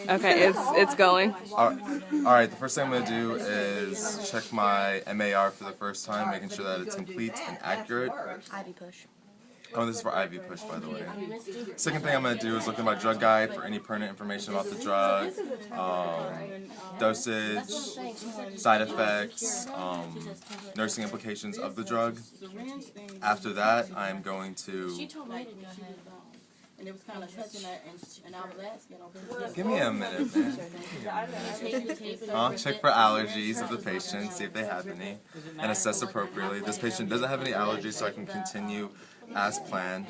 Okay, it's going. Alright, the first thing I'm going to do is check my MAR for the first time, making sure that it's complete and accurate. IV push. Oh, this is for IV push, by the way. Second thing I'm going to do is look at my drug guide for any pertinent information about the drug, dosage, side effects, nursing implications of the drug. After that, I'm going to... She told me to go ahead. And it was kind of touching her, and I was asking, Give me a minute, man. Check for allergies of the patient, see if they have any, and assess appropriately. This patient doesn't have any allergies, so I can continue as planned.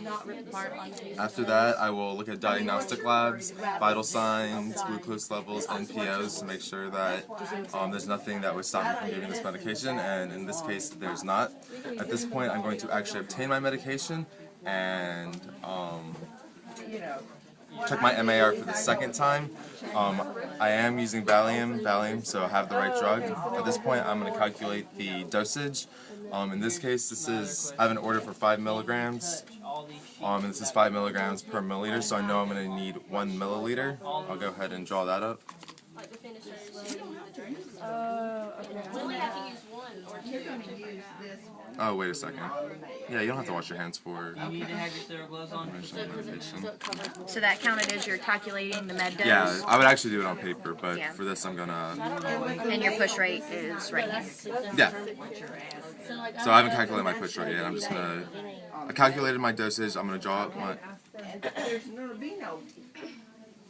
After that, I will look at diagnostic labs, vital signs, glucose levels, NPOs to make sure that there's nothing that would stop me from giving this medication, and in this case, there's not. At this point, I'm going to actually obtain my medication and check my MAR for the second time. I am using Valium, so I have the right drug. At this point, I'm going to calculate the dosage. In this case, I have an order for 5 milligrams, and this is 5 milligrams per milliliter, so I know I'm going to need 1 milliliter. I'll go ahead and draw that up. Oh, wait a second. Yeah, you don't have to wash your hands for You need to have your sterile gloves on. medication. So that counted as you're calculating the med dose? Yeah, I would actually do it on paper, but Yeah. for this I'm gonna... And your push rate is right here. Yeah. So I haven't calculated my push rate yet. I'm just gonna... I calculated my dosage. I'm gonna draw up my... There's going to be no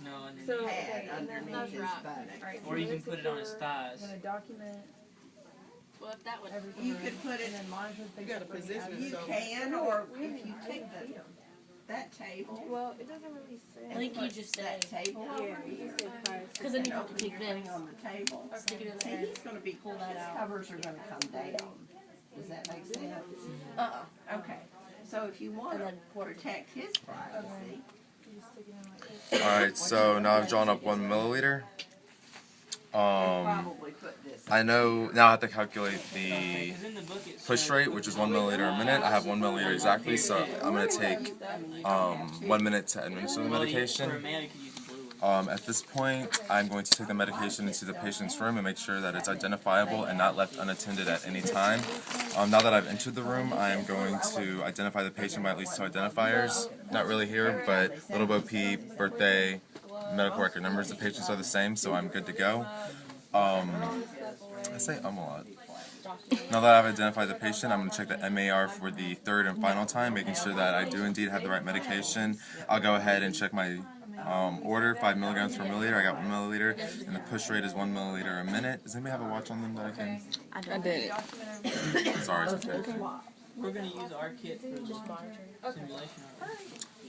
No, and So, pad underneath his buttock. or you can put it on his thighs. well, if that would, You could put it, you got to position it you so. can, or if you take that table, Well, it doesn't really say. I think you just that said, table, because then you have to take putting this, on the table. stick it in See, there. he's going to be, Pull that out. covers are going to come down. Does that make sense? Okay. So if you want And to then protect his privacy, Alright, so now I've drawn up 1 milliliter. probably put this. I know now I have to calculate the Because in the book it push says- rate, which is 1 milliliter a minute. I have 1 milliliter exactly, so I'm gonna take 1 minute to administer the For a medication. male, you could use blue one. At this point, I'm going to take the medication into the patient's room and make sure that it's identifiable and not left unattended at any time. Now that I've entered the room, I am going to identify the patient by at least 2 identifiers. Not really here, but Little Bo Peep, birthday, medical record numbers. The patients are the same, so I'm good to go. I say a lot. Now that I've identified the patient, I'm going to check the MAR for the third and final time, making sure that I do indeed have the right medication. I'll go ahead and check my order, 5 milligrams per milliliter. I got 1 milliliter, and the push rate is 1 milliliter a minute. Does anybody have a watch on them that I can? I did. Sorry, it's okay. We're going to use our kit for the simulation.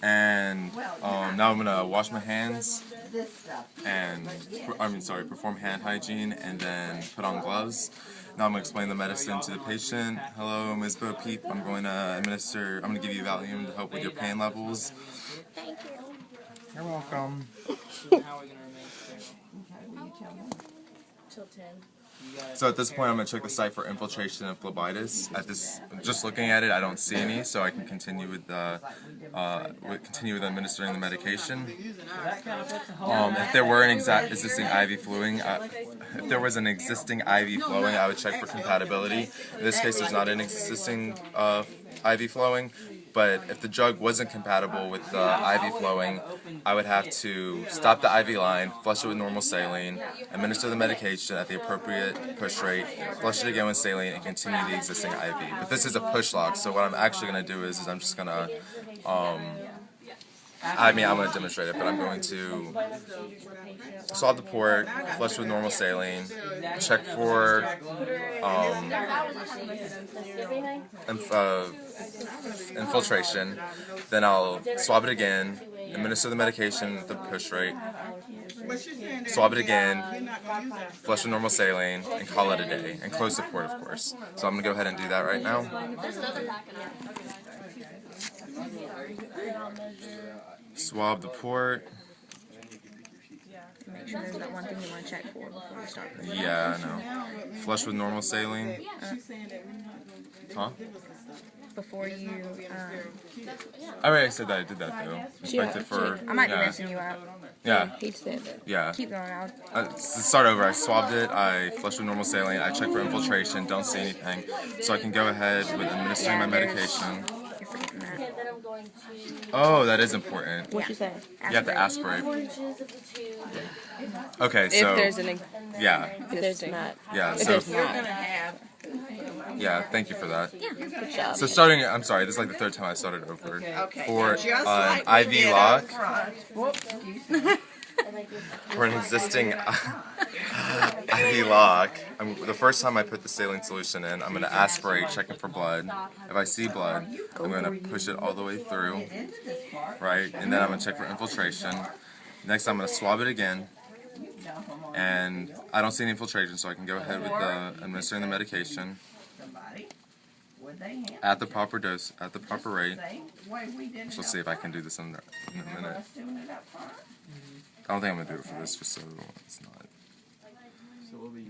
And now I'm going to wash my hands This stuff. and, perform hand hygiene and then put on gloves. Now I'm going to explain the medicine to the patient. Hello, Ms. Bo Peep. I'm going to give you Valium to help with your pain levels. Thank you. You're welcome. So how are we going to remain sterile? till 10. So at this point, I'm going to check the site for infiltration of phlebitis. Just looking at it, I don't see any, so I can continue with administering the medication. If there were an existing IV flowing, I would check for compatibility. In this case, there's not an existing IV flowing. But if the drug wasn't compatible with the IV flowing, I would have to stop the IV line, flush it with normal saline, administer the medication at the appropriate push rate, flush it again with saline, and continue the existing IV. But this is a push lock, so what I'm actually going to do is I'm just going to, I'm going to demonstrate it, but I'm going to swab the port, flush with normal saline, check for infiltration, then I'll swab it again, administer the medication at the push rate, swab it again, flush with normal saline, and call it a day, and close the port, of course. So I'm going to go ahead and do that right now. Swab the port. Make sure there's that one thing you want to check for before you start. Yeah, I know. Flush with normal saline. Huh? before you. I already said that I did that though. Inspected for. I might be Yeah. messing you up. Yeah. He said that. Yeah. Keep going out. To start over, I swabbed it, I flushed with normal saline, I checked for infiltration, don't see anything. So I can go ahead with administering my medication. You're forgetting that. Oh, that is important. What you say? You have to aspirate. Okay, If so there's an yeah, if there's not. yeah, If so there's not. yeah, thank you for that. Good job. So starting, I'm sorry, this is like the third time I started over. Okay. For Just an like we IV did lock, up front. Whoops, excuse me. for an existing IV lock, the first time I put the saline solution in, I'm going to aspirate, checking for blood. If I see blood, I'm going to push it all the way through, right? And then I'm going to check for infiltration. Next, I'm going to swab it again. And I don't see any infiltration, so I can go ahead with administering the medication at the proper dose, at the proper rate. So let's see if I can do this in a minute. I don't think I'm going to do it for this, just so it's not.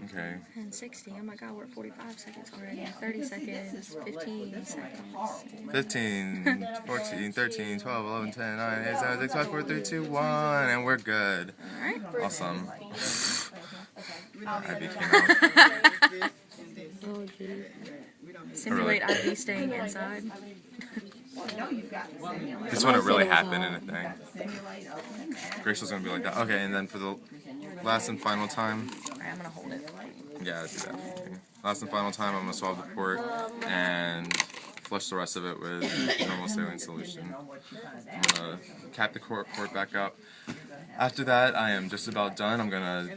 Okay. And 60. Oh my God, we're at 45 seconds already. 30 seconds. 15 seconds. 15, 14, 13, 12, 11, 10, 9, 8, 7, 6, 5, 4, 3, 2, 1, and we're good. Awesome. IV came out. Oh, geez. Simulate IV staying inside. This wouldn't really happen in a thing. Rachel's gonna be like that. Okay, and then for the last and final time, Alright, I'm gonna hold it. yeah, do that. Okay. Last and final time, I'm gonna swab the port and flush the rest of it with normal saline solution. I'm gonna cap the port back up. After that, I am just about done. I'm gonna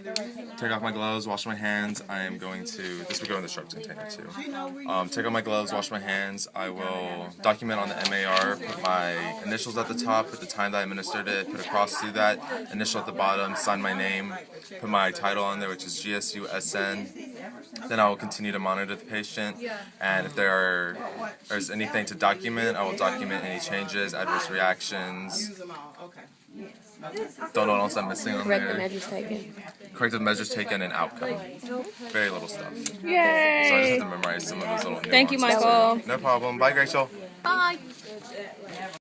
take off my gloves, wash my hands. I am going to, this will go in the sharps container too. Take off my gloves, wash my hands. I will document on the MAR, put my initials at the top, put the time that I administered it, put a cross through that, initial at the bottom, sign my name, put my title on there, which is GSUSN. Then I will continue to monitor the patient, and if there's anything to document, I will document any changes, adverse reactions. Use them all, okay. Don't know what else I'm missing on Corrective there. measures taken. Corrective measures taken and outcome. Very little stuff. So Yay! I just have to memorize some of those little nuances. Thank you, Michael. No problem. Bye, Rachel. Bye.